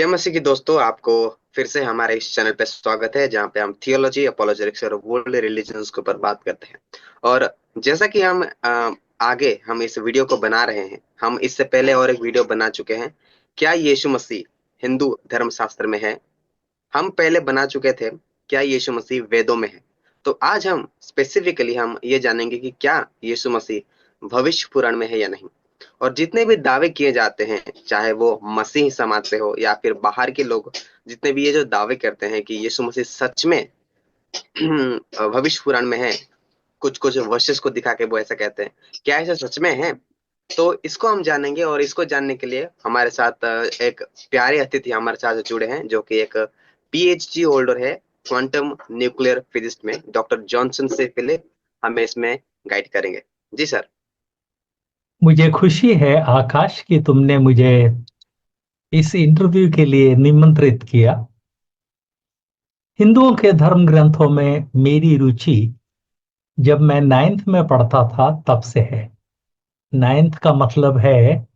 जय मसीह की दोस्तों, आपको फिर से हमारे इस चैनल पे स्वागत है, जहाँ पे हम थियोलॉजी, अपोलोजेटिक्स और वर्ल्ड रिलीजन्स के ऊपर बात करते हैं। और जैसा कि हम आगे हम इस वीडियो को बना रहे हैं, हम इससे पहले और एक वीडियो बना चुके हैं, क्या यीशु मसीह हिंदू धर्म शास्त्र में है। हम पहले बना चुके थे, क्या यीशु मसीह वेदों में है। तो आज हम स्पेसिफिकली हम ये जानेंगे कि क्या यीशु मसीह भविष्य पुराण में है या नहीं। और जितने भी दावे किए जाते हैं, चाहे वो मसीह समाज से हो या फिर बाहर के लोग, जितने भी ये जो दावे करते हैं कि यीशु मसीह सच में भविष्य पुराण में है, कुछ कुछ वर्सेस को दिखा के वो ऐसा कहते हैं, क्या ऐसा सच में है। तो इसको हम जानेंगे, और इसको जानने के लिए हमारे साथ एक प्यारे अतिथि हमारे साथ जुड़े हैं, जो कि एक पीएचडी होल्डर है क्वांटम न्यूक्लियर फिजिक्स में, डॉक्टर जॉनसन से पहले हमें इसमें गाइड करेंगे। जी सर। मुझे खुशी है आकाश कि तुमने मुझे इस इंटरव्यू के लिए निमंत्रित किया। हिंदुओं के धर्म ग्रंथों में मेरी रुचि जब मैं 9th में पढ़ता था तब से है। 9th का मतलब है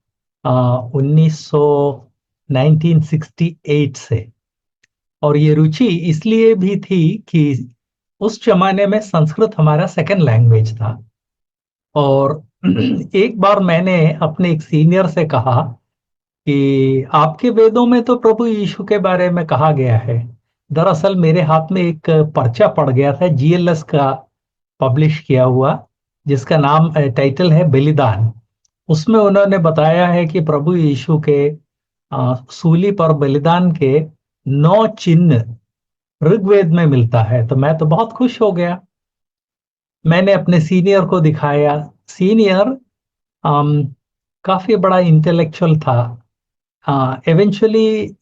1968 से। और ये रुचि इसलिए भी थी कि उस जमाने में संस्कृत हमारा सेकंड लैंग्वेज था। और एक बार मैंने अपने एक सीनियर से कहा कि आपके वेदों में तो प्रभु यीशु के बारे में कहा गया है। दरअसल मेरे हाथ में एक पर्चा पड़ गया था जीएलएस का पब्लिश किया हुआ, जिसका नाम टाइटल है बलिदान। उसमें उन्होंने बताया है कि प्रभु यीशु के सूली पर बलिदान के 9 चिन्ह ऋग्वेद में मिलता है। तो मैं तो बहुत खुश हो गया। मैंने अपने सीनियर को दिखाया। सीनियर काफी बड़ा इंटेलेक्चुअल था। एवेंचुअली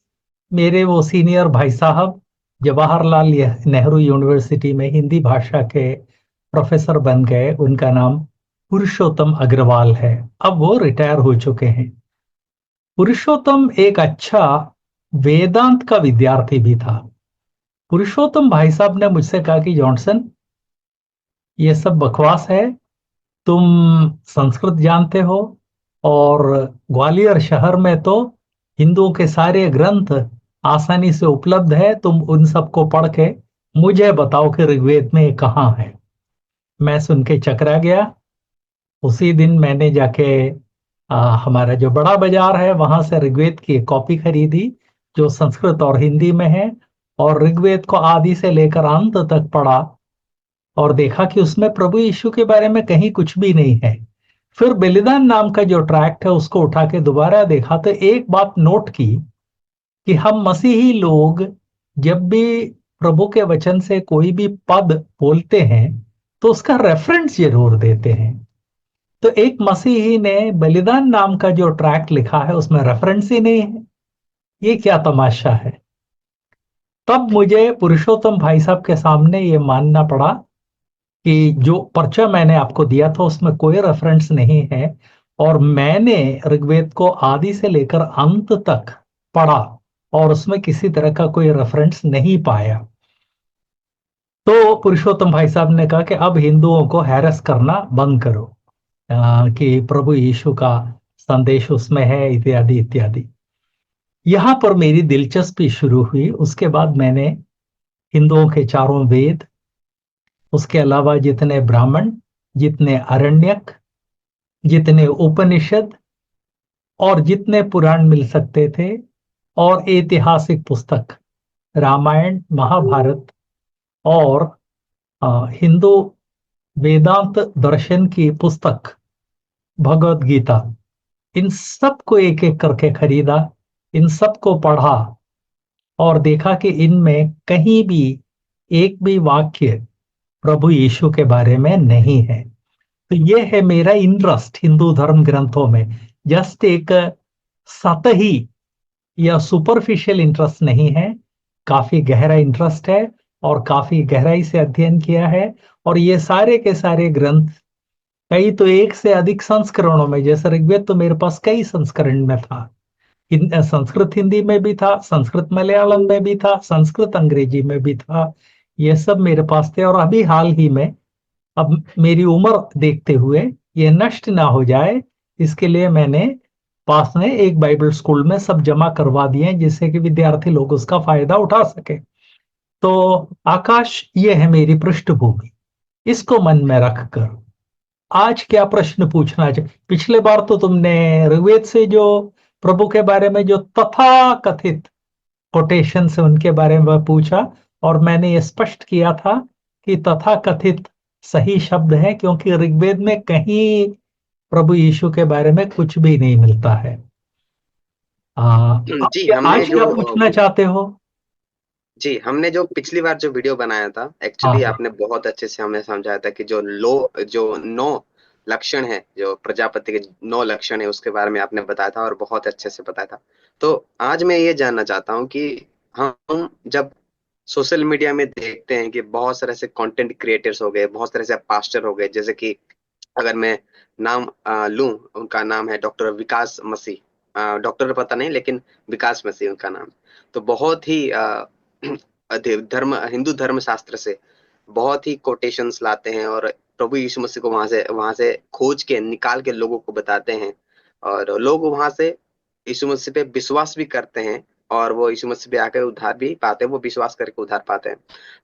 मेरे वो सीनियर भाई साहब जवाहरलाल नेहरू यूनिवर्सिटी में हिंदी भाषा के प्रोफेसर बन गए। उनका नाम पुरुषोत्तम अग्रवाल है। अब वो रिटायर हो चुके हैं। पुरुषोत्तम एक अच्छा वेदांत का विद्यार्थी भी था। पुरुषोत्तम भाई साहब ने मुझसे कहा कि जॉनसन, ये सब बकवास है। तुम संस्कृत जानते हो और ग्वालियर शहर में तो हिंदुओं के सारे ग्रंथ आसानी से उपलब्ध है। तुम उन सबको पढ़ के मुझे बताओ कि ऋग्वेद में ये कहाँ है। मैं सुन के चकरा गया। उसी दिन मैंने जाके हमारा जो बड़ा बाजार है वहां से ऋग्वेद की एक कॉपी खरीदी, जो संस्कृत और हिंदी में है। और ऋग्वेद को आदि से लेकर अंत तक पढ़ा और देखा कि उसमें प्रभु यीशु के बारे में कहीं कुछ भी नहीं है। फिर बलिदान नाम का जो ट्रैक्ट है उसको उठा के दोबारा देखा तो एक बात नोट की कि हम मसीही लोग जब भी प्रभु के वचन से कोई भी पद बोलते हैं तो उसका रेफरेंस जरूर देते हैं। तो एक मसीही ने बलिदान नाम का जो ट्रैक्ट लिखा है उसमें रेफरेंस ही नहीं है। ये क्या तमाशा है। तब मुझे पुरुषोत्तम भाई साहब के सामने ये मानना पड़ा कि जो पर्चा मैंने आपको दिया था उसमें कोई रेफरेंस नहीं है। और मैंने ऋग्वेद को आदि से लेकर अंत तक पढ़ा और उसमें किसी तरह का कोई रेफरेंस नहीं पाया। तो पुरुषोत्तम भाई साहब ने कहा कि अब हिंदुओं को हैरस करना बंद करो, कि प्रभु यीशु का संदेश उसमें है इत्यादि इत्यादि। यहाँ पर मेरी दिलचस्पी शुरू हुई। उसके बाद मैंने हिंदुओं के चारों वेद, उसके अलावा जितने ब्राह्मण, जितने आरण्यक, जितने उपनिषद और जितने पुराण मिल सकते थे, और ऐतिहासिक पुस्तक रामायण, महाभारत और हिंदू वेदांत दर्शन की पुस्तक भगवत गीता, इन सब को एक एक करके खरीदा, इन सब को पढ़ा और देखा कि इनमें कहीं भी एक भी वाक्य प्रभु यीशु के बारे में नहीं है। तो ये है मेरा इंटरेस्ट हिंदू धर्म ग्रंथों में। जस्ट एक सतही या सुपरफिशियल इंटरेस्ट नहीं है, काफी गहरा इंटरेस्ट है और काफी गहराई से अध्ययन किया है। और ये सारे के सारे ग्रंथ कई तो एक से अधिक संस्करणों में, जैसे ऋग्वेद तो मेरे पास कई संस्करण में था। संस्कृत हिंदी में भी था, संस्कृत मलयालम में भी था, संस्कृत अंग्रेजी में भी था। ये सब मेरे पास थे। और अभी हाल ही में, अब मेरी उम्र देखते हुए ये नष्ट ना हो जाए, इसके लिए मैंने पास में एक बाइबल स्कूल में सब जमा करवा दिए हैं, जिससे कि विद्यार्थी लोग उसका फायदा उठा सके। तो आकाश, ये है मेरी पृष्ठभूमि। इसको मन में रखकर आज क्या प्रश्न पूछना चाहिए? पिछले बार तो तुमने ऋग्वेद से जो प्रभु के बारे में जो तथा कथित कोटेशन से उनके बारे में पूछा, और मैंने ये स्पष्ट किया था कि तथा कथित सही शब्द है, क्योंकि ऋग्वेद में कहीं प्रभु यीशु के बारे में कुछ भी नहीं मिलता है। जी हमने आज जो क्या पूछना चाहते हो? जी हमने जो पिछली बार जो वीडियो बनाया था, हाँ एक्चुअली हाँ आपने बहुत अच्छे से हमें समझाया था कि जो 9 लक्षण है, जो प्रजापति के 9 लक्षण है, उसके बारे में आपने बताया था और बहुत अच्छे से बताया था। तो आज मैं ये जानना चाहता हूँ कि हम जब सोशल मीडिया में देखते हैं कि बहुत सारे ऐसे कंटेंट क्रिएटर्स हो गए, बहुत सारे ऐसे पास्टर हो गए, जैसे कि अगर मैं नाम लूं, उनका नाम है डॉक्टर विकास मसीह। डॉक्टर पता नहीं, लेकिन विकास मसीह उनका नाम। तो बहुत ही हिंदू धर्म शास्त्र से बहुत ही कोटेशंस लाते हैं और प्रभु यीशु मसीह को वहां से खोज के निकाल के लोगों को बताते हैं, और लोग वहां से यीशु मसीह पे विश्वास भी करते हैं, और वो यीशु मसीह पे आकर उद्धार भी पाते हैं, वो विश्वास करके उद्धार पाते हैं।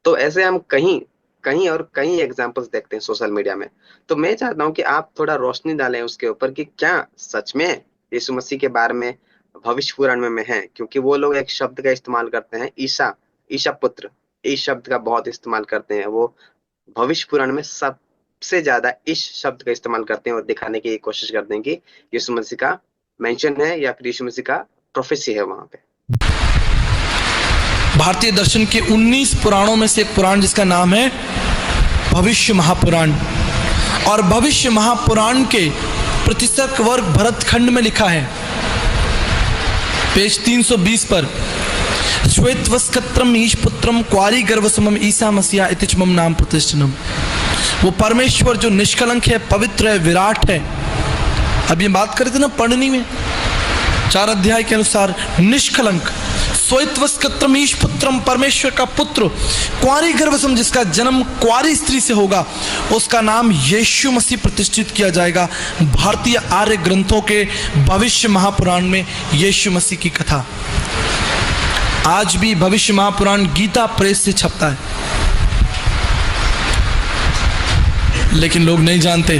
तो ऐसे हम कहीं कहीं और कहीं एग्जाम्पल्स देखते हैं सोशल मीडिया में। तो मैं चाहता हूँ कि आप थोड़ा रोशनी डालें उसके ऊपर कि क्या सच में यीशु मसीह के बारे में भविष्य पुराण में है, क्योंकि वो लोग एक शब्द का इस्तेमाल करते हैं, ईसा ईशा पुत्र, इस शब्द का बहुत इस्तेमाल करते हैं। वो भविष्य पुराण में सबसे ज्यादा इस शब्द का इस्तेमाल करते हैं और दिखाने की कोशिश करते हैं कि यीशु मसीह का मेंशन है या फिर यीशु मसीह का प्रोफेसी है वहां पे। भारतीय दर्शन के 19 पुराणों में से एक पुराण जिसका नाम है भविष्य महापुराण, और भविष्य महापुराण के प्रतिशत वर्ग भरतखंड में लिखा है, पेज 320 पर, श्वेतवस्कत्रम ईश पुत्रम क्वारी गर्भसमम ईसा मसीहा इति मम नाम प्रतिष्ठनम। वो परमेश्वर जो निष्कलंक है, पवित्र है, विराट है। अब ये बात करते ना पढ़नी में 4 अध्याय के अनुसार, निष्कलंक, श्वेतवस्कत्रम ईश पुत्रम, परमेश्वर का पुत्र, क्वारी गर्भसम, जिसका जन्म क्वारी स्त्री से होगा, उसका नाम यीशु मसीह प्रतिष्ठित किया जाएगा। भारतीय आर्य ग्रंथों के भविष्य महापुराण में यीशु मसीह की कथा। आज भी भविष्य महापुराण गीता प्रेस से छपता है, लेकिन लोग नहीं जानते।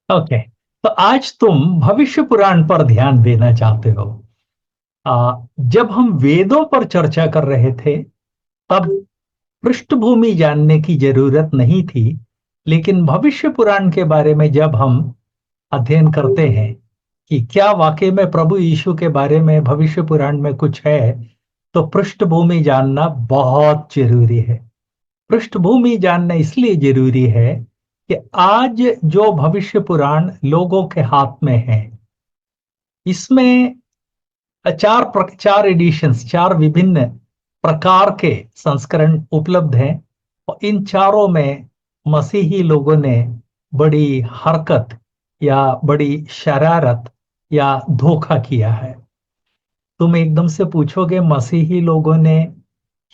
ओके, तो आज तुम भविष्य पुराण पर ध्यान देना चाहते हो। जब हम वेदों पर चर्चा कर रहे थे तब पृष्ठभूमि जानने की जरूरत नहीं थी, लेकिन भविष्य पुराण के बारे में जब हम अध्ययन करते हैं कि क्या वाकई में प्रभु यीशु के बारे में भविष्य पुराण में कुछ है, तो पृष्ठभूमि जानना बहुत जरूरी है। पृष्ठभूमि जानना इसलिए जरूरी है कि आज जो भविष्य पुराण लोगों के हाथ में है, इसमें 4 एडिशंस, 4 विभिन्न प्रकार के संस्करण उपलब्ध हैं, और इन चारों में मसीही लोगों ने बड़ी हरकत या बड़ी शरारत या धोखा किया है। तुम एकदम से पूछोगे, मसीही लोगों ने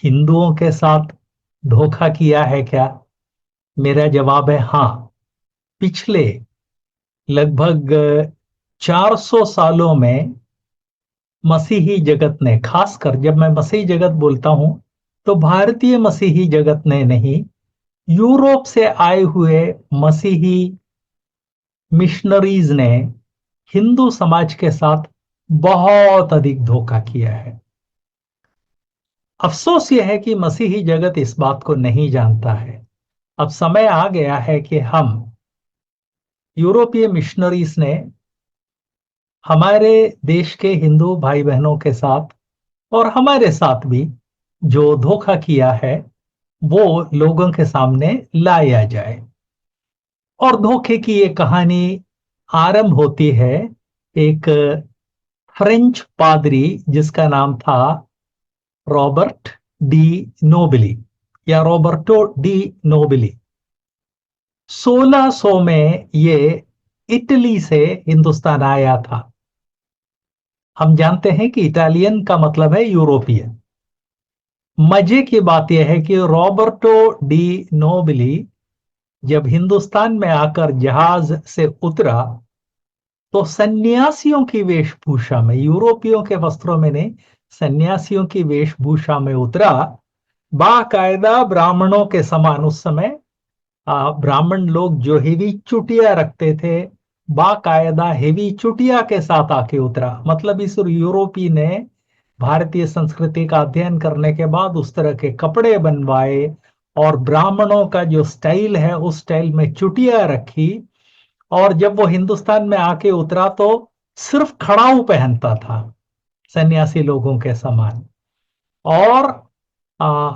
हिंदुओं के साथ धोखा किया है क्या? मेरा जवाब है हाँ। पिछले लगभग 400 सालों में मसीही जगत ने, खासकर जब मैं मसीही जगत बोलता हूं तो भारतीय मसीही जगत ने नहीं, यूरोप से आए हुए मसीही मिशनरीज ने हिंदू समाज के साथ बहुत अधिक धोखा किया है। अफसोस यह है कि मसीही जगत इस बात को नहीं जानता है। अब समय आ गया है कि हम, यूरोपीय मिशनरीज ने हमारे देश के हिंदू भाई बहनों के साथ और हमारे साथ भी जो धोखा किया है वो लोगों के सामने लाया जाए। और धोखे की ये कहानी आरंभ होती है एक फ्रेंच पादरी जिसका नाम था रॉबर्ट डी नोबिली या रॉबर्टो डी नोबिली। 1600 में ये इटली से हिंदुस्तान आया था। हम जानते हैं कि इटालियन का मतलब है यूरोपियन। मजे की बात यह है कि रॉबर्टो डी नोबिली जब हिंदुस्तान में आकर जहाज से उतरा तो सन्यासियों की वेशभूषा में, यूरोपियों के वस्त्रों में नहीं, सन्यासियों की वेशभूषा में उतरा। बाकायदा ब्राह्मणों के समान, उस समय ब्राह्मण लोग जो हेवी चुटिया रखते थे, बाकायदा हेवी चुटिया के साथ आके उतरा। मतलब इस यूरोपी ने भारतीय संस्कृति का अध्ययन करने के बाद उस तरह के कपड़े बनवाए और ब्राह्मणों का जो स्टाइल है उस स्टाइल में चुटिया रखी। और जब वो हिंदुस्तान में आके उतरा तो सिर्फ खड़ाऊ पहनता था, सन्यासी लोगों के समान। और आ,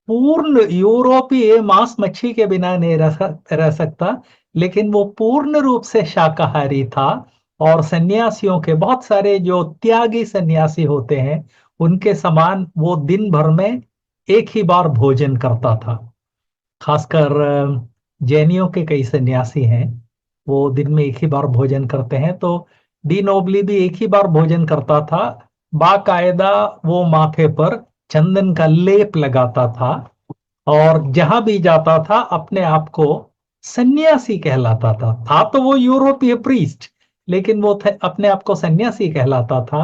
पूर्ण यूरोपीय मांस मच्छी के बिना नहीं रह सकता, लेकिन वो पूर्ण रूप से शाकाहारी था। और सन्यासियों के बहुत सारे जो त्यागी सन्यासी होते हैं उनके समान वो दिन भर में एक ही बार भोजन करता था। खासकर जैनियों के कई सन्यासी हैं, वो दिन में एक ही बार भोजन करते हैं। तो डी नोबली भी एक ही बार भोजन करता था। बाकायदा वो माथे पर चंदन का लेप लगाता था और जहां भी जाता था अपने आप को सन्यासी कहलाता था तो वो यूरोपीय प्रीस्ट, लेकिन वो अपने आप को सन्यासी कहलाता था।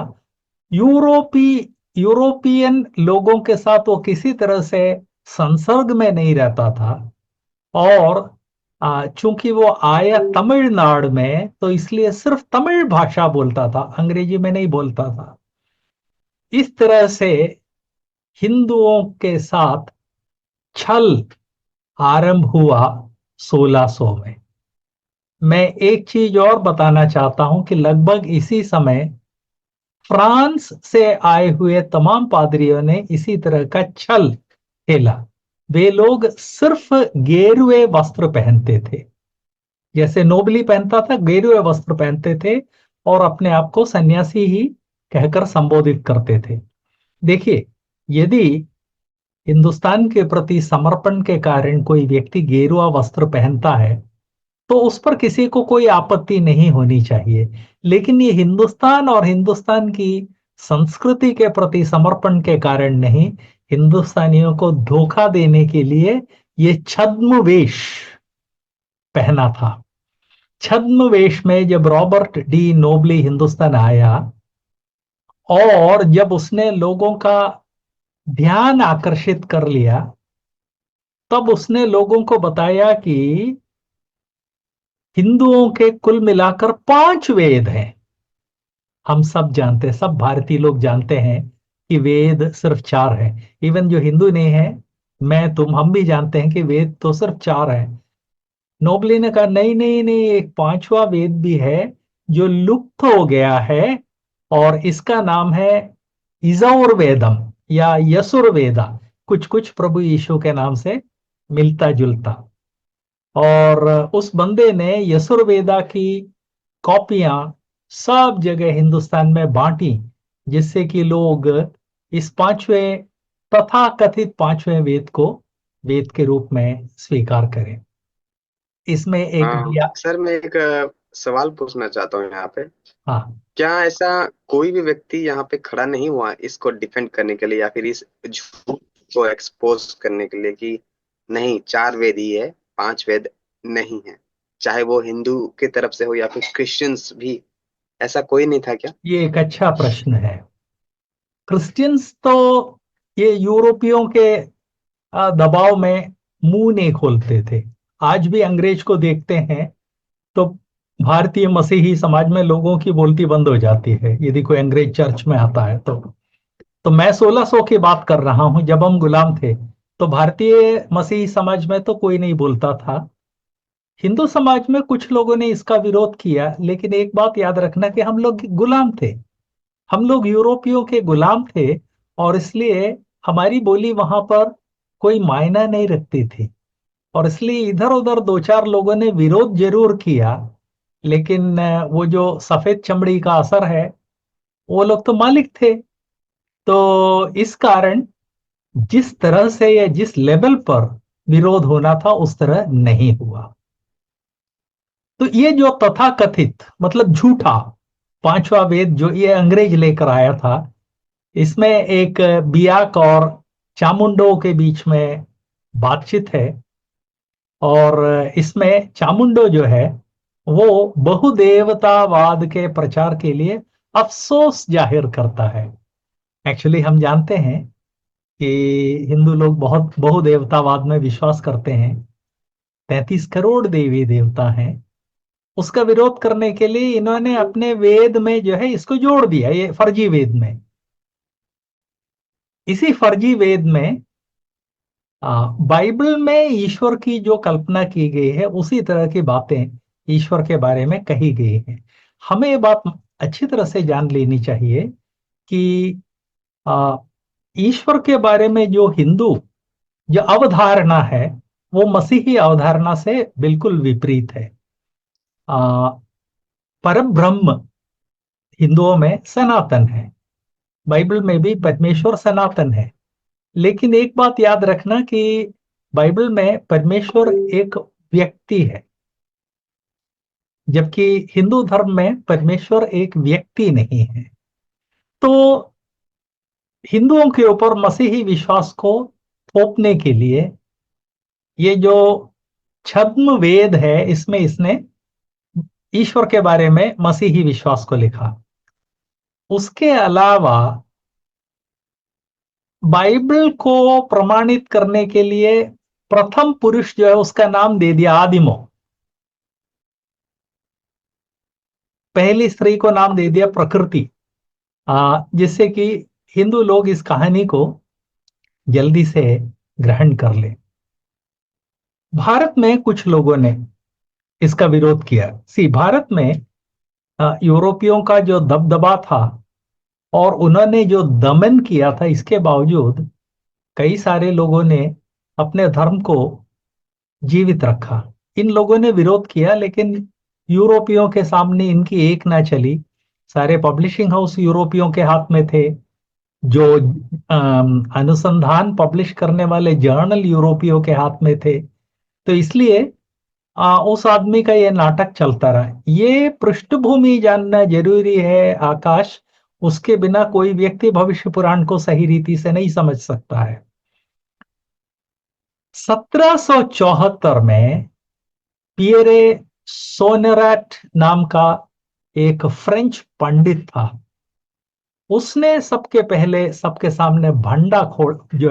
यूरोपी यूरोपियन लोगों के साथ वो किसी तरह से संसर्ग में नहीं रहता था। और चूंकि वो आया तमिलनाडु में तो इसलिए सिर्फ तमिल भाषा बोलता था, अंग्रेजी में नहीं बोलता था। इस तरह से हिंदुओं के साथ छल आरंभ हुआ 1600 में। मैं एक चीज और बताना चाहता हूं कि लगभग इसी समय फ्रांस से आए हुए तमाम पादरियों ने इसी तरह का छल खेला। वे लोग सिर्फ गेरुए वस्त्र पहनते थे, जैसे नोबली पहनता था, गेरुए वस्त्र पहनते थे और अपने आप को सन्यासी ही कहकर संबोधित करते थे। देखिए, यदि हिंदुस्तान के प्रति समर्पण के कारण कोई व्यक्ति गेरुआ वस्त्र पहनता है तो उस पर किसी को कोई आपत्ति नहीं होनी चाहिए, लेकिन ये हिंदुस्तान और हिंदुस्तान की संस्कृति के प्रति समर्पण के कारण नहीं, हिंदुस्तानियों को धोखा देने के लिए ये छद्म वेश पहना था। छद्म वेश में जब रॉबर्ट डी नोबली हिंदुस्तान आया और जब उसने लोगों का ध्यान आकर्षित कर लिया, तब उसने लोगों को बताया कि हिंदुओं के कुल मिलाकर 5 वेद हैं। हम सब जानते हैं, सब भारतीय लोग जानते हैं कि वेद सिर्फ 4 हैं। इवन जो हिंदू नहीं है, मैं तुम हम भी जानते हैं कि वेद तो सिर्फ 4 है। नोबली ने कहा नहीं नहीं नहीं, एक 5वां वेद भी है जो लुप्त हो गया है और इसका नाम है यजुर्वेदम या यसुर्वेदा, कुछ कुछ प्रभु यीशु के नाम से मिलता जुलता। और उस बंदे ने यसुर्वेदा की कॉपियां सब जगह हिंदुस्तान में बांटी, जिससे कि लोग इस 5वें तथा कथित 5वें वेद को वेद के रूप में स्वीकार करें। इसमें एक सर मैं एक सवाल पूछना चाहता हूँ यहाँ पे। हाँ, क्या ऐसा कोई भी व्यक्ति यहाँ पे खड़ा नहीं हुआ इसको डिफेंड करने के लिए या फिर इस झूठ को एक्सपोज करने के लिए कि नहीं 4 वेद ही है, 5 वेद नहीं है, चाहे वो हिंदू की तरफ से हो या फिर क्रिश्चियंस भी? ऐसा कोई नहीं था क्या? ये एक अच्छा प्रश्न है। क्रिश्चियंस तो ये यूरोपियों के दबाव में मुंह नहीं खोलते थे। आज भी अंग्रेज को देखते हैं तो भारतीय मसीही समाज में लोगों की बोलती बंद हो जाती है यदि कोई अंग्रेज चर्च में आता है तो मैं 1600 की बात कर रहा हूं, जब हम गुलाम थे तो भारतीय मसीही समाज में तो कोई नहीं बोलता था। हिंदू समाज में कुछ लोगों ने इसका विरोध किया, लेकिन एक बात याद रखना कि हम लोग गुलाम थे, हम लोग यूरोपियों के गुलाम थे और इसलिए हमारी बोली वहां पर कोई मायना नहीं रखती थी। और इसलिए इधर उधर 2-4 लोगों ने विरोध जरूर किया, लेकिन वो जो सफेद चमड़ी का असर है वो लोग तो मालिक थे। तो इस कारण जिस तरह से या जिस लेवल पर विरोध होना था उस तरह नहीं हुआ। तो ये जो तथाकथित मतलब झूठा 5वां वेद जो ये अंग्रेज लेकर आया था, इसमें एक बियाक और चामुंडो के बीच में बातचीत है। और इसमें चामुंडो जो है वो बहुदेवतावाद के प्रचार के लिए अफसोस जाहिर करता है। एक्चुअली हम जानते हैं कि हिंदू लोग बहुत बहुदेवतावाद में विश्वास करते हैं। 33 करोड़ देवी देवता हैं। उसका विरोध करने के लिए इन्होंने अपने वेद में जो है इसको जोड़ दिया, ये फर्जी वेद में। इसी फर्जी वेद में बाइबल में ईश्वर की जो कल्पना की गई है उसी तरह की बातें ईश्वर के बारे में कही गई है। हमें ये बात अच्छी तरह से जान लेनी चाहिए कि आ, ईश्वर के बारे में जो हिंदू जो अवधारणा है वो मसीही अवधारणा से बिल्कुल विपरीत है। परब्रह्म हिंदुओं में सनातन है, बाइबल में भी परमेश्वर सनातन है। लेकिन एक बात याद रखना कि बाइबल में परमेश्वर एक व्यक्ति है, जबकि हिंदू धर्म में परमेश्वर एक व्यक्ति नहीं है। तो हिंदुओं के ऊपर मसीही विश्वास को थोपने के लिए ये जो छद्म वेद है इसमें इसने ईश्वर के बारे में मसीही विश्वास को लिखा। उसके अलावा बाइबल को प्रमाणित करने के लिए प्रथम पुरुष जो है उसका नाम दे दिया आदिमो। पहली स्त्री को नाम दे दिया प्रकृति, जिससे कि हिंदू लोग इस कहानी को जल्दी से ग्रहण कर ले। भारत में कुछ लोगों ने इसका विरोध किया। भारत में यूरोपियों का जो दबदबा था और उन्होंने जो दमन किया था, इसके बावजूद कई सारे लोगों ने अपने धर्म को जीवित रखा। इन लोगों ने विरोध किया लेकिन यूरोपियों के सामने इनकी एक ना चली। सारे पब्लिशिंग हाउस यूरोपियों के हाथ में थे, जो अनुसंधान पब्लिश करने वाले जर्नल यूरोपियों के हाथ में थे। तो इसलिए उस आदमी का ये नाटक चलता रहा। ये पृष्ठभूमि जानना जरूरी है आकाश, उसके बिना कोई व्यक्ति भविष्य पुराण को सही रीति से नहीं समझ सकता है। 1774 में पियरे सोनेरैट नाम का एक फ्रेंच पंडित था। उसने सबके पहले सबके सामने भंडा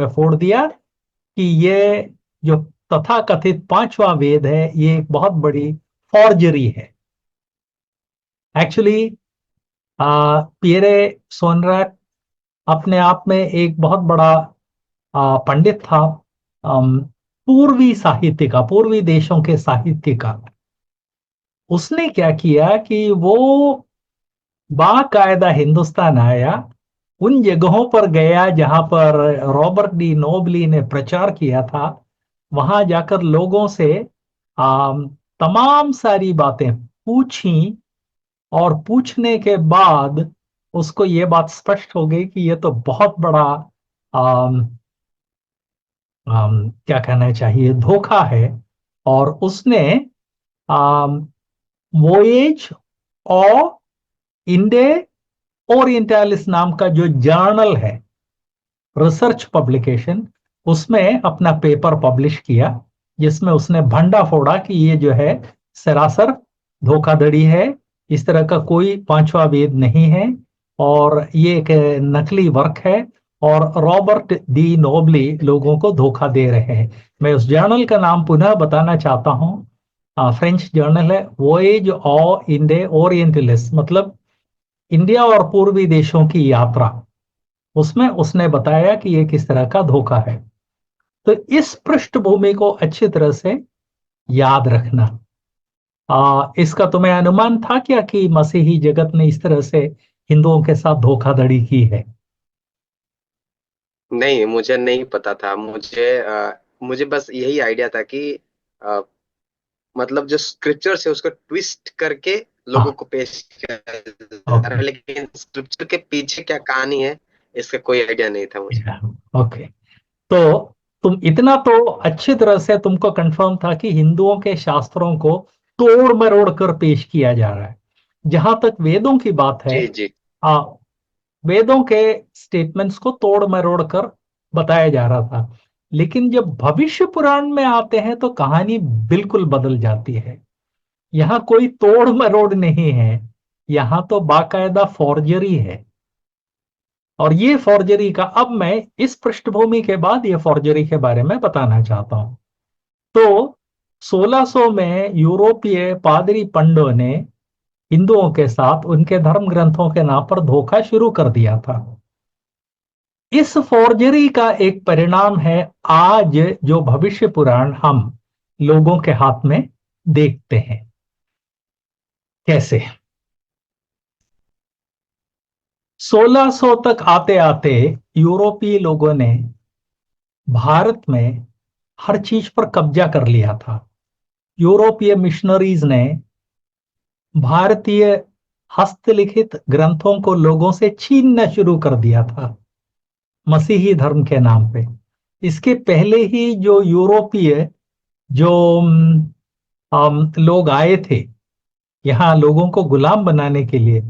फोड़ दिया कि ये जो तथाकथित पांचवा वेद है ये एक बहुत बड़ी फॉर्जरी है। एक्चुअली पियरे सोनरैट अपने आप में एक बहुत बड़ा पंडित था, पूर्वी साहित्य का, पूर्वी देशों के साहित्य का। उसने क्या किया कि वो बाकायदा हिंदुस्तान आया, उन जगहों पर गया जहां पर रॉबर्ट डी नोबली ने प्रचार किया था। वहां जाकर लोगों से तमाम सारी बातें पूछी और पूछने के बाद उसको ये बात स्पष्ट हो गई कि ये तो बहुत बड़ा क्या कहना चाहिए धोखा है। और उसने वोएज और इंडे ओरिएंटालिस नाम का जो जर्नल है, रिसर्च पब्लिकेशन, उसमें अपना पेपर पब्लिश किया जिसमें उसने भंडा फोड़ा कि ये जो है सरासर धोखाधड़ी है, इस तरह का कोई पांचवा वेद नहीं है और ये एक नकली वर्क है और रॉबर्ट डी नोबली लोगों को धोखा दे रहे हैं। मैं उस जर्नल का नाम पुनः बताना चाहता हूँ। फ्रेंच जर्नल है वोएज ऑफ इंडे ओरिएंटलिस, मतलब इंडिया और पूर्वी देशों की यात्रा। उसमें उसने बताया कि ये किस तरह का धोखा है। तो इस पृष्ठभूमि को अच्छी तरह से याद रखना। इसका तुम्हें अनुमान था क्या कि मसीही जगत ने इस तरह से हिंदुओं के साथ धोखाधड़ी की है? नहीं, मुझे नहीं पता था। मुझे बस यही आइडिया था कि मतलब जो स्क्रिप्चर है उसको ट्विस्ट करके लोगों को पेश किया जा रहा है, लेकिन स्क्रिप्चर के पीछे क्या कहानी है इसका कोई आइडिया नहीं था मुझे। ओके, तो तुम इतना तो अच्छी तरह से तुमको कंफर्म था कि हिंदुओं के शास्त्रों को तोड़ मरोड़ कर पेश किया जा रहा है। जहां तक वेदों की बात है, जी जी। वेदों के स्टेटमेंट्स को तोड़ मरोड़ कर बताया जा रहा था। लेकिन जब भविष्य पुराण में आते हैं तो कहानी बिल्कुल बदल जाती है। यहाँ कोई तोड़ मरोड़ नहीं है, यहाँ तो बाकायदा फॉर्जरी है। और ये फॉर्जरी का, अब मैं इस पृष्ठभूमि के बाद ये फॉर्जरी के बारे में बताना चाहता हूं। तो 1600 में यूरोपीय पादरी पंडों ने हिंदुओं के साथ उनके धर्म ग्रंथों के नाम पर धोखा शुरू कर दिया था। इस फॉर्जरी का एक परिणाम है आज जो भविष्य पुराण हम लोगों के हाथ में देखते हैं। कैसे? 1600 तक आते आते यूरोपीय लोगों ने भारत में हर चीज पर कब्जा कर लिया था। यूरोपीय मिशनरीज ने भारतीय हस्तलिखित ग्रंथों को लोगों से छीनना शुरू कर दिया था मसीही धर्म के नाम पे। इसके पहले ही जो यूरोपीय जो लोग आए थे यहाँ लोगों को गुलाम बनाने के लिए,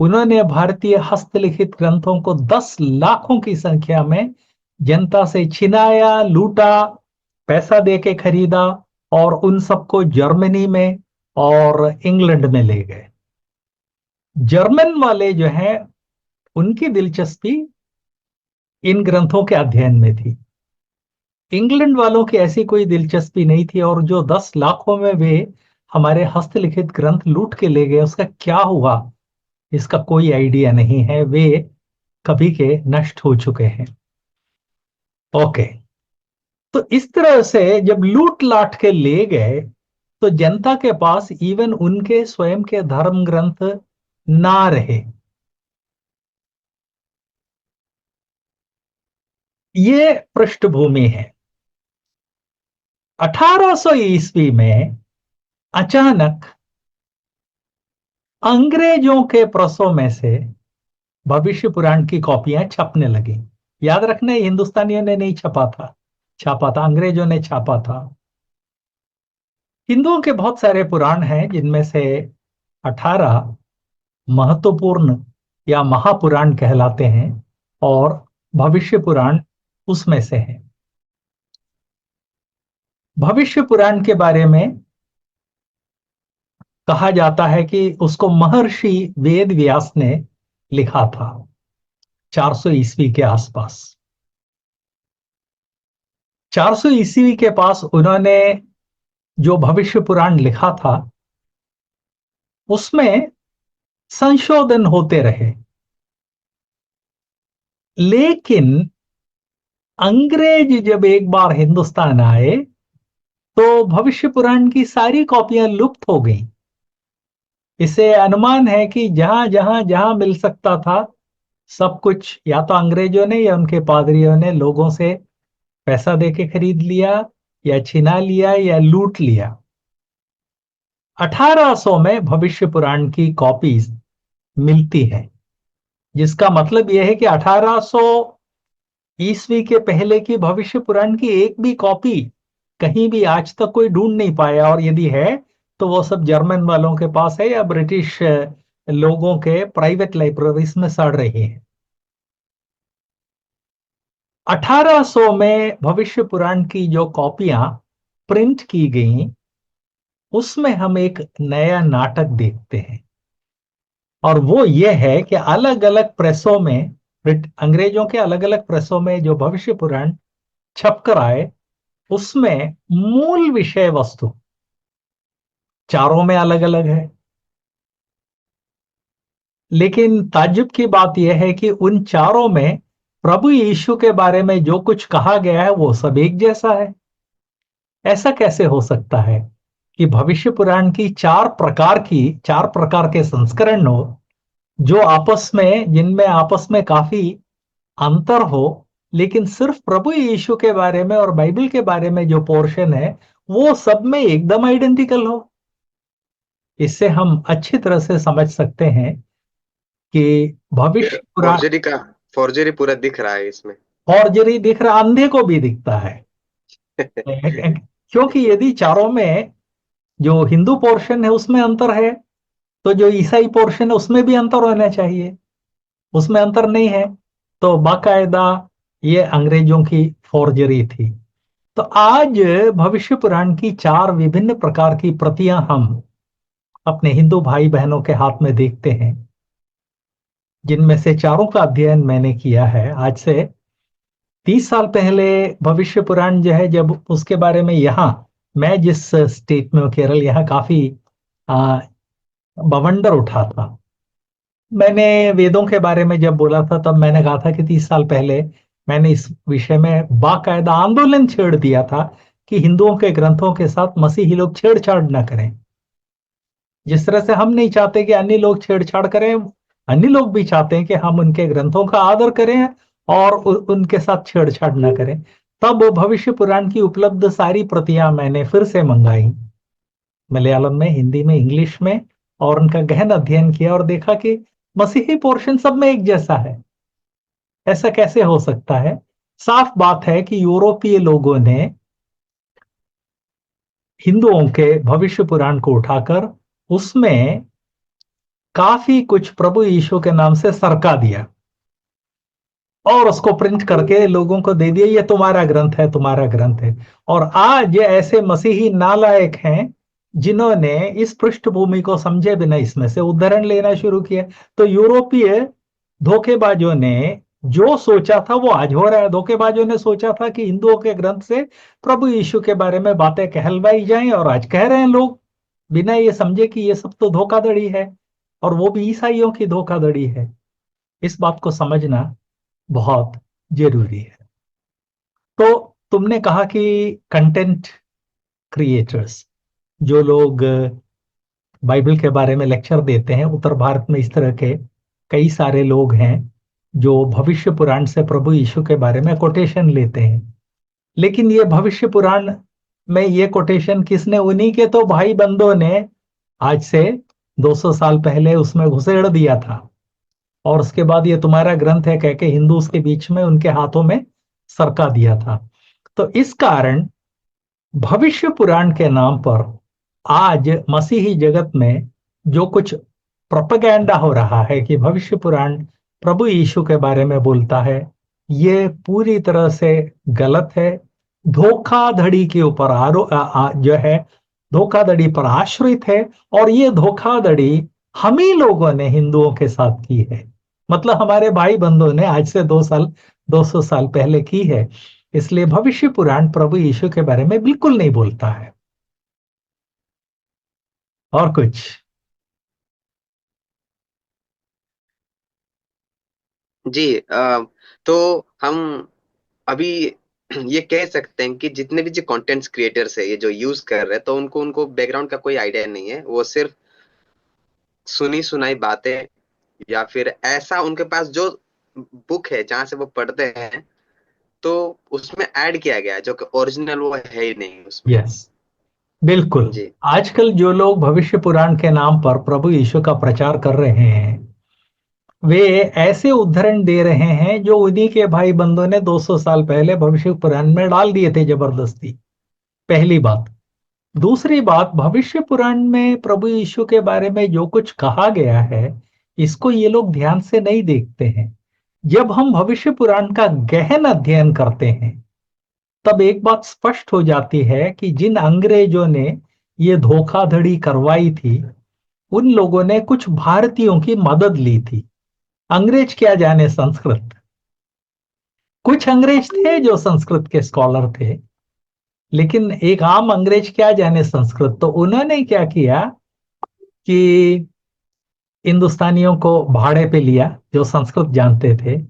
उन्होंने भारतीय हस्तलिखित ग्रंथों को 10 लाखों की संख्या में जनता से छिनाया, लूटा, पैसा देके खरीदा और उन सबको जर्मनी में और इंग्लैंड में ले गए। जर्मन वाले जो हैं उनकी दिलचस्पी इन ग्रंथों के अध्ययन में थी, इंग्लैंड वालों की ऐसी कोई दिलचस्पी नहीं थी। और जो 10 लाखों में वे हमारे हस्तलिखित ग्रंथ लूट के ले गए, उसका क्या हुआ इसका कोई आइडिया नहीं है, वे कभी के नष्ट हो चुके हैं। ओके, तो इस तरह से जब लूट लाट के ले गए तो जनता के पास इवन उनके स्वयं के धर्म ग्रंथ ना रहे। ये पृष्ठभूमि है। 1800 ईस्वी में अचानक अंग्रेजों के प्रेसों में से भविष्य पुराण की कॉपियां छपने लगी। याद रखना, हिंदुस्तानियों ने नहीं छापा था, अंग्रेजों ने छापा था। हिंदुओं के बहुत सारे पुराण हैं जिनमें से 18 महत्वपूर्ण या महापुराण कहलाते हैं और भविष्य पुराण उसमें से है। भविष्य पुराण के बारे में कहा जाता है कि उसको महर्षि वेद व्यास ने लिखा था 400 ईस्वी के आसपास। 400 ईस्वी के पास उन्होंने जो भविष्य पुराण लिखा था उसमें संशोधन होते रहे, लेकिन अंग्रेज जब एक बार हिंदुस्तान आए तो भविष्य पुराण की सारी कॉपियां लुप्त हो गईं। इससे अनुमान है कि जहां जहां मिल सकता था सब कुछ या तो अंग्रेजों ने या उनके पादरियों ने लोगों से पैसा देके खरीद लिया या छिना लिया या लूट लिया। 1800 में भविष्य पुराण की कॉपीज मिलती है, जिसका मतलब यह है कि 1800 ईस्वी के पहले की भविष्य पुराण की एक भी कॉपी कहीं भी आज तक कोई ढूंढ नहीं पाया, और यदि है तो वो सब जर्मन वालों के पास है या ब्रिटिश लोगों के प्राइवेट लाइब्रेरीज में सड़ रही है। 1800 में भविष्य पुराण की जो कॉपियां प्रिंट की गई उसमें हम एक नया नाटक देखते हैं, और वो ये है कि अलग अलग प्रेसों में, अंग्रेजों के अलग अलग प्रेसों में जो भविष्य पुराण छपकर आए उसमें मूल विषय वस्तु चारों में अलग अलग है। लेकिन ताज्जुब की बात यह है कि उन चारों में प्रभु यीशु के बारे में जो कुछ कहा गया है वो सब एक जैसा है। ऐसा कैसे हो सकता है कि भविष्य पुराण की चार प्रकार के संस्करण हो जो आपस में, जिनमें आपस में काफी अंतर हो, लेकिन सिर्फ प्रभु यीशु के बारे में और बाइबल के बारे में जो पोर्शन है वो सब में एकदम आइडेंटिकल हो। इससे हम अच्छी तरह से समझ सकते हैं कि भविष्य पुराण फॉर्जरी पूरा दिख रहा है इसमें। फॉर्जरी दिख रहा, अंधे को भी दिखता है क्योंकि यदि चारों में जो हिंदू पोर्शन है उसमें अंतर है तो जो ईसाई पोर्शन है उसमें भी अंतर होना चाहिए, उसमें अंतर नहीं है, तो बाकायदा ये अंग्रेजों की फॉर्जरी थी। तो आज भविष्य पुराण की 4 विभिन्न प्रकार की प्रतियां हम अपने हिंदू भाई बहनों के हाथ में देखते हैं, जिनमें से चारों का अध्ययन मैंने किया है आज से 30 साल पहले। भविष्य पुराण जो है, जब उसके बारे में यहाँ मैं जिस स्टेट में हूं, केरल, यहाँ काफी आ, बवंडर उठा था। मैंने वेदों के बारे में जब बोला था, तब मैंने कहा था कि 30 साल पहले मैंने इस विषय में बाकायदा आंदोलन छेड़ दिया था कि हिंदुओं के ग्रंथों के साथ मसीही लोग छेड़छाड़ न करें। जिस तरह से हम नहीं चाहते कि अन्य लोग छेड़छाड़ करें, अन्य लोग भी चाहते हैं कि हम उनके ग्रंथों का आदर करें और उनके साथ छेड़छाड़ न करें। तब भविष्य पुराण की उपलब्ध सारी प्रतियां मैंने फिर से मंगाई, मलयालम में, हिंदी में, इंग्लिश में, और उनका गहन अध्ययन किया और देखा कि मसीही पोर्शन सब में एक जैसा है। ऐसा कैसे हो सकता है? साफ बात है कि यूरोपीय लोगों ने हिंदुओं के भविष्य पुराण को उठाकर उसमें काफी कुछ प्रभु यीशु के नाम से सरका दिया और उसको प्रिंट करके लोगों को दे दिया, ये तुम्हारा ग्रंथ है, तुम्हारा ग्रंथ है। और आज ये ऐसे मसीही नालायक हैं जिन्होंने इस पृष्ठभूमि को समझे बिना इसमें से उदाहरण लेना शुरू किया। तो यूरोपीय धोखेबाजों ने जो सोचा था वो आज हो रहा है। धोखेबाजों ने सोचा था कि हिंदुओं के ग्रंथ से प्रभु यीशु के बारे में बातें कहलवाई जाएं, और आज कह रहे हैं लोग बिना ये समझे कि ये सब तो धोखाधड़ी है, और वो भी ईसाइयों की धोखाधड़ी है। इस बात को समझना बहुत जरूरी है। तो तुमने कहा कि कंटेंट क्रिएटर्स, जो लोग बाइबल के बारे में लेक्चर देते हैं, उत्तर भारत में इस तरह के कई सारे लोग हैं जो भविष्य पुराण से प्रभु यीशु के बारे में कोटेशन लेते हैं। लेकिन ये भविष्य पुराण में ये कोटेशन किसने? उन्हीं के तो भाई बंदों ने आज से 200 साल पहले उसमें घुसेड़ दिया था, और उसके बाद ये तुम्हारा ग्रंथ है कह के हिंदू उसके बीच में उनके हाथों में सरका दिया था। तो इस कारण भविष्य पुराण के नाम पर आज मसीही जगत में जो कुछ प्रोपेगेंडा हो रहा है कि भविष्य पुराण प्रभु यीशु के बारे में बोलता है, ये पूरी तरह से गलत है। धोखाधड़ी के ऊपर जो है, धोखाधड़ी पर आश्रित है, और ये धोखाधड़ी हम ही लोगों ने हिंदुओं के साथ की है। मतलब हमारे भाई बंधुओं ने आज से 200 साल पहले की है। इसलिए भविष्य पुराण प्रभु यीशु के बारे में बिल्कुल नहीं बोलता है। और कुछ? जी, तो हम अभी ये कह सकते हैं कि जितने भी जो कंटेंट्स क्रिएटर्स है, ये जो यूज कर रहे हैं, तो उनको उनको बैकग्राउंड का कोई आइडिया नहीं है। वो सिर्फ सुनी सुनाई बातें, या फिर ऐसा उनके पास जो बुक है जहां से वो पढ़ते हैं, तो उसमें ऐड किया गया है, जो कि ओरिजिनल वो है ही नहीं उसमें। यस, बिल्कुल। जी। आजकल जो लोग भविष्य पुराण के नाम पर प्रभु यीशु का प्रचार कर रहे हैं, वे ऐसे उद्धरण दे रहे हैं जो उन्हीं के भाई बंधुओं ने 200 साल पहले भविष्य पुराण में डाल दिए थे जबरदस्ती। पहली बात। दूसरी बात, भविष्य पुराण में प्रभु यीशु के बारे में जो कुछ कहा गया है, इसको ये लोग ध्यान से नहीं देखते हैं। जब हम भविष्य पुराण का गहन अध्ययन करते हैं, तब एक बात स्पष्ट हो जाती है कि जिन अंग्रेजों ने ये धोखाधड़ी करवाई थी, उन लोगों ने कुछ भारतीयों की मदद ली थी। अंग्रेज क्या जाने संस्कृत। कुछ अंग्रेज थे जो संस्कृत के स्कॉलर थे, लेकिन एक आम अंग्रेज क्या जाने संस्कृत। तो उन्होंने क्या किया कि हिंदुस्तानियों को भाड़े पे लिया जो संस्कृत जानते थे,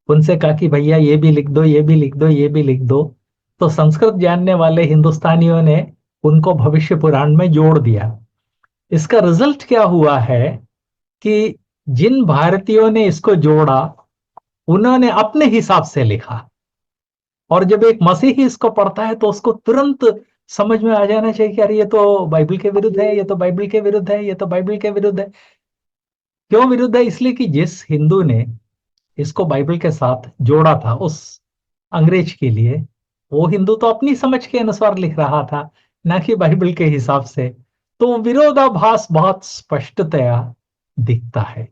उनसे कहा कि भैया ये भी लिख दो, ये भी लिख दो, ये भी लिख दो। तो संस्कृत जानने वाले हिंदुस्तानियों ने उनको भविष्य पुराण में जोड़ दिया। इसका रिजल्ट क्या हुआ है कि जिन भारतीयों ने इसको जोड़ा, उन्होंने अपने हिसाब से लिखा, और जब एक मसीही इसको पढ़ता है तो उसको तुरंत समझ में आ जाना चाहिए कि अरे ये तो बाइबल के विरुद्ध है, ये तो बाइबल के विरुद्ध है, ये तो बाइबल के विरुद्ध है। क्यों विरुद्ध है? इसलिए कि जिस हिंदू ने इसको बाइबल के साथ जोड़ा था उस अंग्रेज के लिए, वो हिंदू तो अपनी समझ के अनुसार लिख रहा था, ना कि बाइबल के हिसाब से। तो विरोधाभास बहुत स्पष्टतया दिखता है।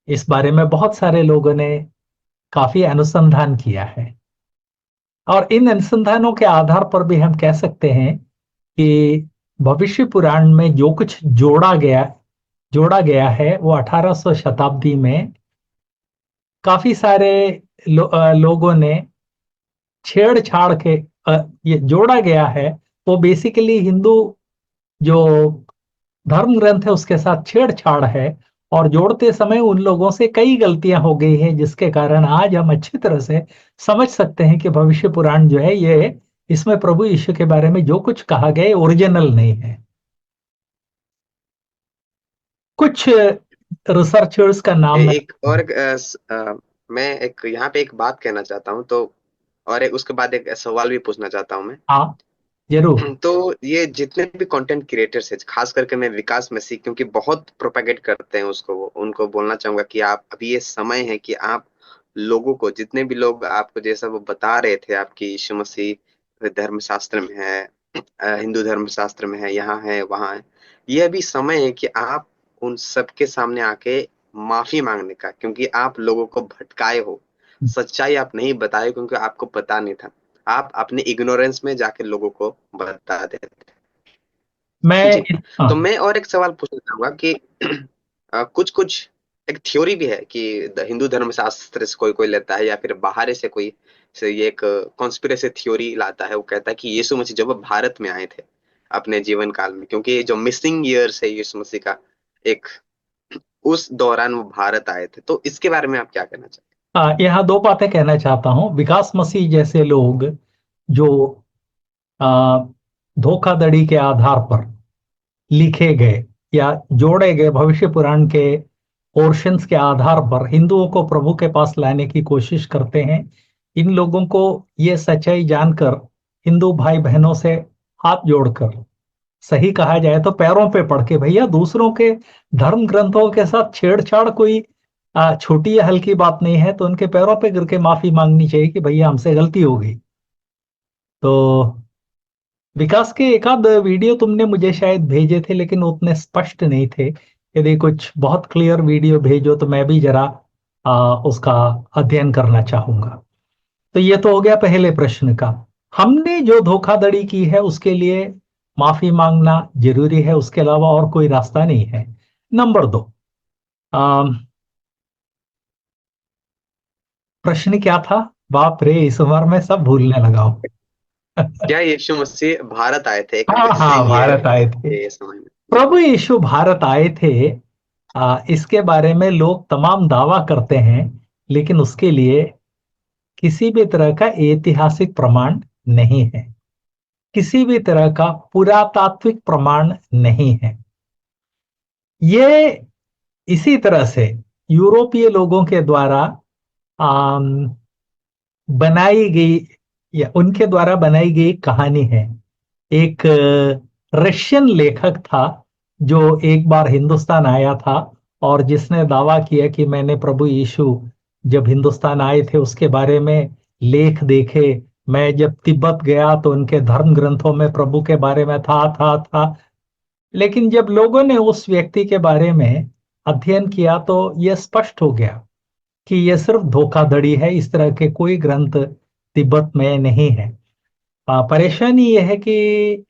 इस बारे में बहुत सारे लोगों ने काफी अनुसंधान किया है, और इन अनुसंधानों के आधार पर भी हम कह सकते हैं कि भविष्य पुराण में जो कुछ जोड़ा गया है वो 1800 शताब्दी में काफी सारे लोगों ने छेड़छाड़ के ये जोड़ा गया है। वो बेसिकली हिंदू जो धर्म ग्रंथ है उसके साथ छेड़छाड़ है, और जोड़ते समय उन लोगों से कई गलतियां हो गई हैं, जिसके कारण आज हम अच्छी तरह से समझ सकते हैं कि भविष्य पुराण जो है ये, इसमें प्रभु यीशु के बारे में जो कुछ कहा गया है ओरिजिनल नहीं है। कुछ रिसर्चर्स का नाम एक और मैं एक यहाँ पे एक बात कहना चाहता हूँ, तो और उसके बाद एक सवाल भी पूछना चाहता हूँ मैं। हाँ जरूर। तो ये जितने भी कंटेंट क्रिएटर्स हैं, खास करके मैं विकास मसीह, क्योंकि बहुत प्रोपेगेट करते हैं उसको, उनको बोलना चाहूंगा कि आप अभी ये समय है कि आप लोगों को, जितने भी लोग आपको जैसा वो बता रहे थे आपकी यीशु मसीह धर्म शास्त्र में है, हिंदू धर्म शास्त्र में है, यहाँ है वहां है, ये अभी समय है कि आप उन सबके सामने आके माफी मांगने का, क्योंकि आप लोगों को भटकाए हो, सच्चाई आप नहीं बताए क्योंकि आपको पता नहीं था, आप अपने इग्नोरेंस में जाके लोगों को बता देते। जी। मैं तो हाँ मैं और एक सवाल पूछना चाहूंगा कि कुछ कुछ एक थ्योरी भी है कि हिंदू धर्म शास्त्र से कोई कोई लेता है, या फिर बाहर से कोई से ये एक कॉन्स्पिरेसी थ्योरी लाता है। वो कहता है कि यीशु मसीह जब भारत में आए थे अपने जीवन काल में, क्योंकि ये जो मिसिंग ईयर्स है यीशु मसीह का, एक उस दौरान वो भारत आए थे। तो इसके बारे में आप क्या कहना चाहते यहाँ दो बातें कहना चाहता हूँ। विकास मसीह जैसे लोग जो आ, धोखाधड़ी के आधार पर लिखे गए या जोड़े गए भविष्य पुराण के पोर्शंस के आधार पर हिंदुओं को प्रभु के पास लाने की कोशिश करते हैं, इन लोगों को ये सच्चाई जानकर हिंदू भाई बहनों से हाथ जोड़कर, सही कहा जाए तो पैरों पे पड़ के, भैया दूसरों के धर्म ग्रंथों के साथ छेड़छाड़ कोई छोटी या हल्की बात नहीं है, तो उनके पैरों पे गिर के माफी मांगनी चाहिए कि भैया हमसे गलती हो गई। तो विकास के एक आध वीडियो तुमने मुझे शायद भेजे थे, लेकिन उतने स्पष्ट नहीं थे। यदि कुछ बहुत क्लियर वीडियो भेजो तो मैं भी जरा उसका अध्ययन करना चाहूंगा। तो ये तो हो गया पहले प्रश्न का। हमने जो धोखाधड़ी की है उसके लिए माफी मांगना जरूरी है, उसके अलावा और कोई रास्ता नहीं है। नंबर दो, प्रश्न क्या था? बाप रे, इस उम्र में सब भूलने लगा हूं। क्या यीशु मसीह भारत आए थे एक हाँ हाँ, मिसिंग ईयर भारत आए थे। के समय में? प्रभु यीशु भारत आए थे, इसके बारे में लोग तमाम दावा करते हैं, लेकिन उसके लिए किसी भी तरह का ऐतिहासिक प्रमाण नहीं है, किसी भी तरह का पुरातात्विक प्रमाण नहीं है। ये इसी तरह से यूरोपीय लोगों के द्वारा आम, बनाई गई या उनके द्वारा बनाई गई कहानी है। एक रशियन लेखक था जो एक बार हिंदुस्तान आया था, और जिसने दावा किया कि मैंने प्रभु यीशु जब हिंदुस्तान आए थे उसके बारे में लेख देखे, मैं जब तिब्बत गया तो उनके धर्म ग्रंथों में प्रभु के बारे में था। लेकिन जब लोगों ने उस व्यक्ति के बारे में अध्ययन किया तो यह स्पष्ट हो गया कि यह सिर्फ धोखाधड़ी है, इस तरह के कोई ग्रंथ तिब्बत में नहीं है। परेशानी यह है कि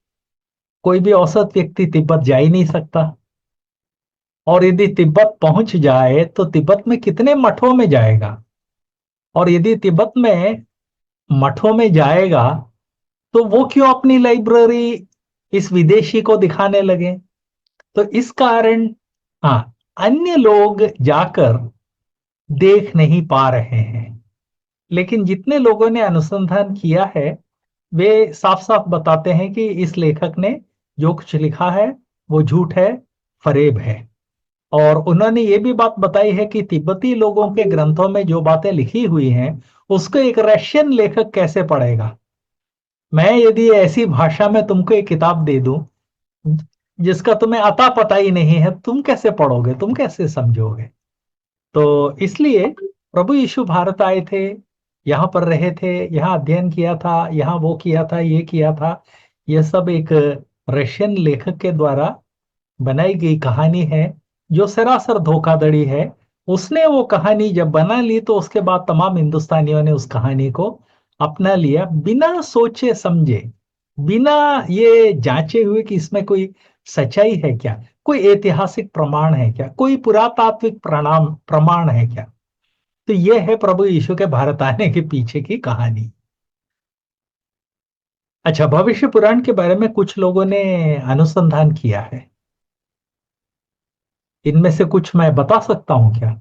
कोई भी औसत व्यक्ति तिब्बत जा ही नहीं सकता, और यदि तिब्बत पहुंच जाए तो तिब्बत में कितने मठों में जाएगा, और यदि तिब्बत में मठों में जाएगा तो वो क्यों अपनी लाइब्रेरी इस विदेशी को दिखाने लगे? तो इस कारण हाँ, अन्य लोग जाकर देख नहीं पा रहे हैं। लेकिन जितने लोगों ने अनुसंधान किया है वे साफ साफ बताते हैं कि इस लेखक ने जो कुछ लिखा है वो झूठ है, फरेब है। और उन्होंने ये भी बात बताई है कि तिब्बती लोगों के ग्रंथों में जो बातें लिखी हुई हैं उसको एक रशियन लेखक कैसे पढ़ेगा? मैं यदि ऐसी भाषा में तुमको एक किताब दे दूं जिसका तुम्हें अता पता ही नहीं है, तुम कैसे पढ़ोगे, तुम कैसे समझोगे? तो इसलिए प्रभु यीशु भारत आए थे, यहाँ पर रहे थे, यहाँ अध्ययन किया था, यहाँ वो किया था, ये किया था। यह सब एक रशियन लेखक के द्वारा बनाई गई कहानी है जो सरासर धोखाधड़ी है। उसने वो कहानी जब बना ली तो उसके बाद तमाम हिंदुस्तानियों ने उस कहानी को अपना लिया बिना सोचे समझे, बिना ये जांचे हुए कि इसमें कोई सच्चाई है क्या, कोई ऐतिहासिक प्रमाण है क्या, कोई पुरातात्विक प्रमाण है क्या। तो ये है प्रभु यीशु के भारत आने के पीछे की कहानी। अच्छा, भविष्य पुराण के बारे में कुछ लोगों ने अनुसंधान किया है, इनमें से कुछ मैं बता सकता हूं क्या?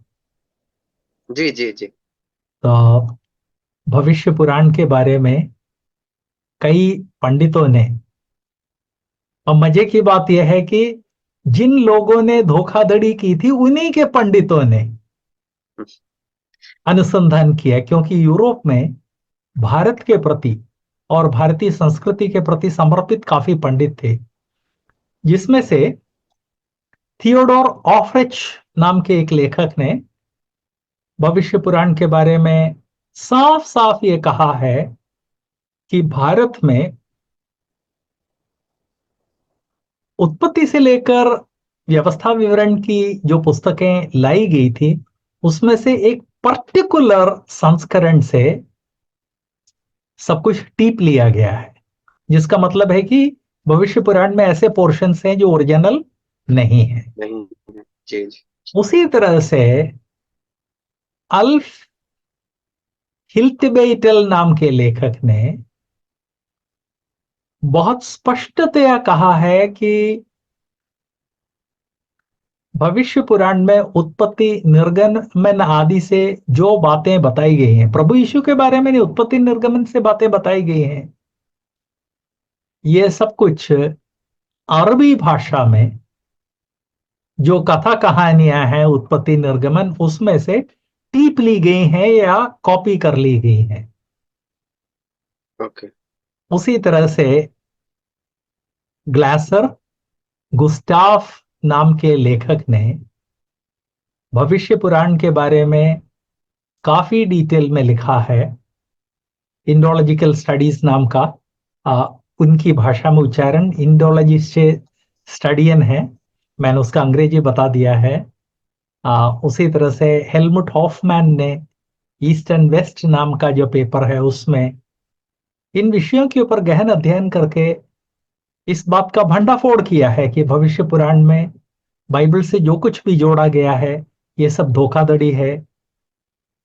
जी जी जी। तो भविष्य पुराण के बारे में कई पंडितों ने, और मजे की बात यह है कि जिन लोगों ने धोखाधड़ी की थी उन्हीं के पंडितों ने अनुसंधान किया, क्योंकि यूरोप में भारत के प्रति और भारतीय संस्कृति के प्रति समर्पित काफी पंडित थे, जिसमें से थियोडोर ऑफरिच नाम के एक लेखक ने भविष्य पुराण के बारे में साफ साफ ये कहा है कि भारत में उत्पत्ति से लेकर व्यवस्था विवरण की जो पुस्तकें लाई गई थी उसमें से एक पर्टिकुलर संस्करण से सब कुछ टीप लिया गया है, जिसका मतलब है कि भविष्य पुराण में ऐसे पोर्शंस हैं जो ओरिजिनल नहीं है। नहीं। जी जी। उसी तरह से अल्फ हिल्टबेटल नाम के लेखक ने बहुत स्पष्टतया कहा है कि भविष्य पुराण में उत्पत्ति निर्गमन आदि से जो बातें बताई गई हैं, प्रभु यीशु के बारे में नहीं, उत्पत्ति निर्गमन से बातें बताई गई हैं, ये सब कुछ अरबी भाषा में जो कथा कहानियां हैं उत्पत्ति निर्गमन उसमें से टीप ली गई हैं या कॉपी कर ली गई हैं। ओके। उसी तरह से ग्लासर गुस्टाफ नाम के लेखक ने भविष्य पुराण के बारे में काफी डिटेल में लिखा है। इंडोलॉजिकल स्टडीज नाम का उनकी भाषा में उच्चारण इंडोलॉजिस्ट स्टडियन है, मैंने उसका अंग्रेजी बता दिया है। उसी तरह से हेलमुट हॉफमैन ने ईस्ट एंड वेस्ट नाम का जो पेपर है उसमें इन विषयों के ऊपर गहन अध्ययन करके इस बात का भंडाफोड़ किया है कि भविष्य पुराण में बाइबल से जो कुछ भी जोड़ा गया है ये सब धोखाधड़ी है,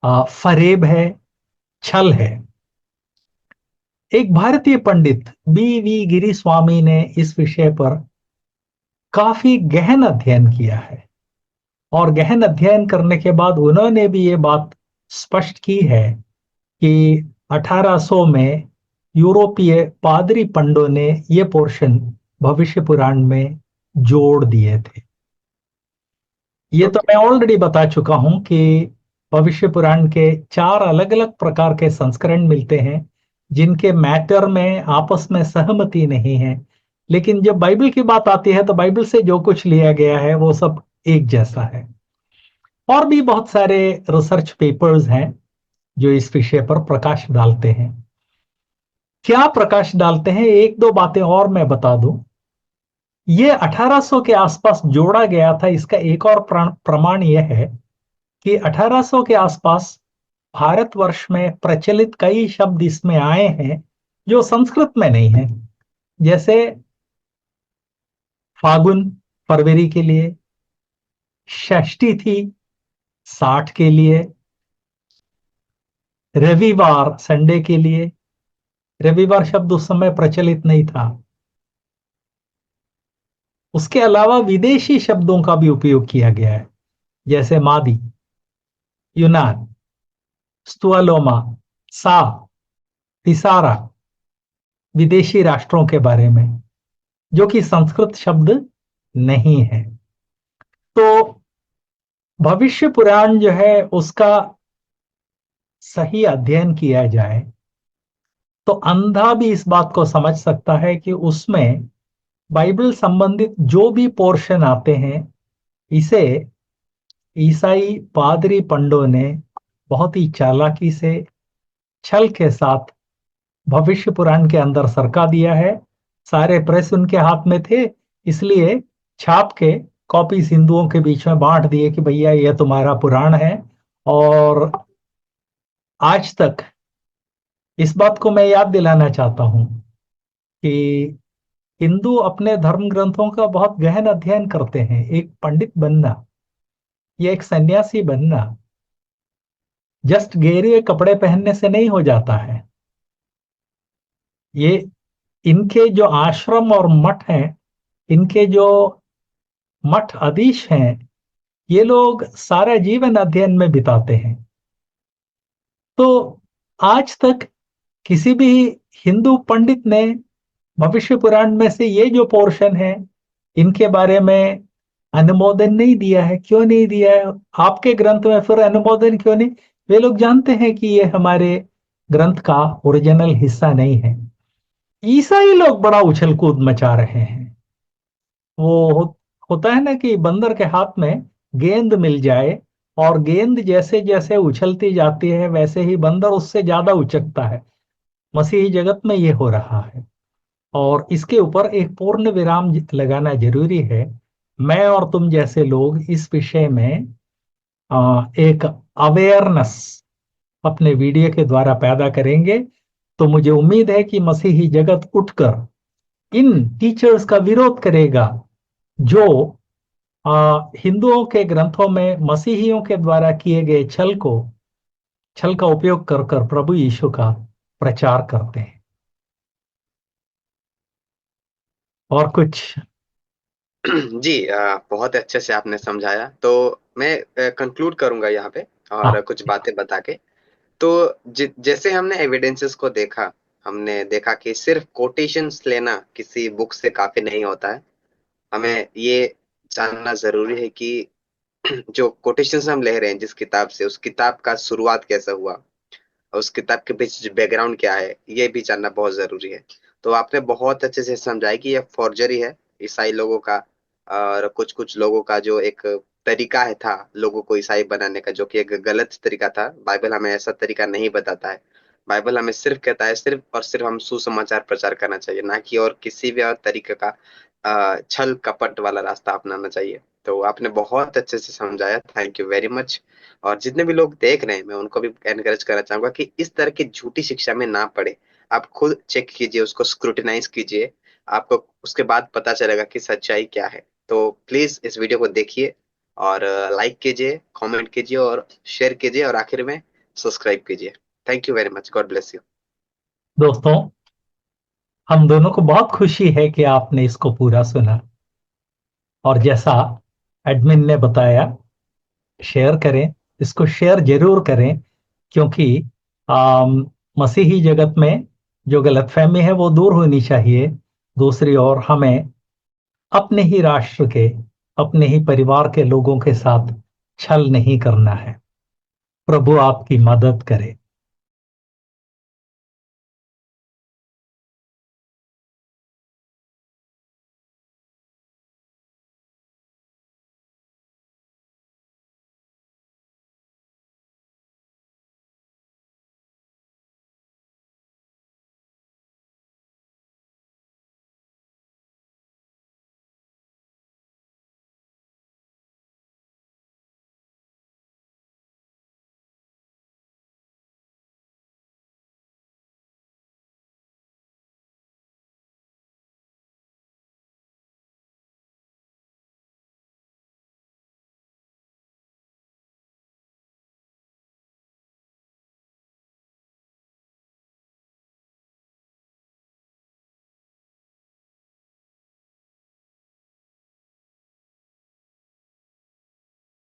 फरेब है, छल है। एक भारतीय पंडित बी गिरी स्वामी ने इस विषय पर काफी गहन अध्ययन किया है और गहन अध्ययन करने के बाद उन्होंने भी ये बात स्पष्ट की है कि 1800 में यूरोपीय पादरी पंडों ने ये पोर्शन भविष्य पुराण में जोड़ दिए थे। ये तो मैं ऑलरेडी बता चुका हूं कि भविष्य पुराण के 4 अलग अलग प्रकार के संस्करण मिलते हैं जिनके मैटर में आपस में सहमति नहीं है, लेकिन जब बाइबल की बात आती है तो बाइबल से जो कुछ लिया गया है वो सब एक जैसा है। और भी बहुत सारे रिसर्च पेपर्स हैं जो इस विषय पर प्रकाश डालते हैं। क्या प्रकाश डालते हैं, एक दो बातें और मैं बता दूं। ये 1800 के आसपास जोड़ा गया था, इसका एक और प्रमाण यह है कि 1800 के आसपास भारतवर्ष में प्रचलित कई शब्द इसमें आए हैं जो संस्कृत में नहीं है, जैसे फागुन फरवरी के लिए, षष्ठी थी 60 के लिए, रविवार संडे के लिए। रविवार शब्द उस समय प्रचलित नहीं था। उसके अलावा विदेशी शब्दों का भी उपयोग किया गया है, जैसे मादी, यूनान, स्तुअलोमा, सा, तिसारा, विदेशी राष्ट्रों के बारे में जो कि संस्कृत शब्द नहीं है। तो भविष्य पुराण जो है उसका सही अध्ययन किया जाए तो अंधा भी इस बात को समझ सकता है कि उसमें बाइबल संबंधित जो भी पोर्शन आते हैं इसे ईसाई पादरी पंडों ने बहुत ही चालाकी से छल के साथ भविष्य पुराण के अंदर सरका दिया है। सारे प्रेस उनके हाथ में थे, इसलिए छाप के कॉपी हिंदुओं के बीच में बांट दिए कि भैया यह तुम्हारा पुराण है। और आज तक इस बात को मैं याद दिलाना चाहता हूं कि हिंदू अपने धर्म ग्रंथों का बहुत गहन अध्ययन करते हैं। एक पंडित बनना या एक सन्यासी बनना जस्ट गेरुए कपड़े पहनने से नहीं हो जाता है। ये इनके जो आश्रम और मठ हैं, इनके जो मठ अधीश हैं, ये लोग सारा जीवन अध्ययन में बिताते हैं। तो आज तक किसी भी हिंदू पंडित ने भविष्य पुराण में से ये जो पोर्शन है इनके बारे में अनुमोदन नहीं दिया है। क्यों नहीं दिया है? आपके ग्रंथ में फिर अनुमोदन क्यों नहीं? वे लोग जानते हैं कि ये हमारे ग्रंथ का ओरिजिनल हिस्सा नहीं है। ईसाई लोग बड़ा उछल कूद मचा रहे हैं। वो होता है ना कि बंदर के हाथ में गेंद मिल जाए और गेंद जैसे जैसे उछलती जाती है वैसे ही बंदर उससे ज्यादा उचकता है। मसीही जगत में ये हो रहा है और इसके ऊपर एक पूर्ण विराम लगाना जरूरी है। मैं और तुम जैसे लोग इस विषय में एक अवेयरनेस अपने वीडियो के द्वारा पैदा करेंगे तो मुझे उम्मीद है कि मसीही जगत उठकर इन टीचर्स का विरोध करेगा जो हिंदुओं के ग्रंथों में मसीहियों के द्वारा किए गए छल का उपयोग कर कर प्रभु यीशु का प्रचार करते हैं। और कुछ? जी, बहुत अच्छे से आपने समझाया। तो मैं कंक्लूड करूंगा यहाँ पे और हाँ, कुछ बातें बता के। तो जैसे हमने एविडेंसेस को देखा, हमने देखा कि सिर्फ कोटेशंस लेना किसी बुक से काफी नहीं होता है। हमें ये जानना जरूरी है कि जो कोटेशंस हम ले रहे हैं जिस किताब से, उस किताब का शुरुआत कैसा हुआ और उस किताब के पीछे बैकग्राउंड क्या है, ये भी जानना बहुत जरूरी है। तो आपने बहुत अच्छे से समझाया कि ये फॉर्जरी है ईसाई लोगों का और कुछ कुछ लोगों का जो एक तरीका है था लोगों को ईसाई बनाने का, जो कि एक गलत तरीका था। बाइबल हमें ऐसा तरीका नहीं बताता है। बाइबल हमें सिर्फ कहता है सिर्फ और सिर्फ हम सुसमाचार प्रचार करना चाहिए, ना कि और किसी भी और तरीके का छल कपट वाला रास्ता अपनाना चाहिए। तो आपने बहुत अच्छे से समझाया, थैंक यू वेरी मच। और जितने भी लोग देख रहे हैं मैं उनको भी एनकरेज करना चाहूंगा कि इस तरह की झूठी शिक्षा में ना पड़े। आप खुद चेक कीजिए, उसको स्क्रूटिनाइज कीजिए, आपको उसके बाद पता चलेगा कि सच्चाई क्या है। तो प्लीज इस वीडियो को देखिए और लाइक कीजिए, कमेंट कीजिए और शेयर कीजिए और आखिर में सब्सक्राइब कीजिए। Thank you very much, God bless you. दोस्तों, हम दोनों को बहुत खुशी है कि आपने इसको पूरा सुना और जैसा एडमिन ने बताया शेयर करें, इसको शेयर जरूर करें क्योंकि मसीही जगत में जो गलतफहमी है वो दूर होनी चाहिए। दूसरी ओर हमें अपने ही राष्ट्र के, अपने ही परिवार के लोगों के साथ छल नहीं करना है। प्रभु आपकी मदद करे।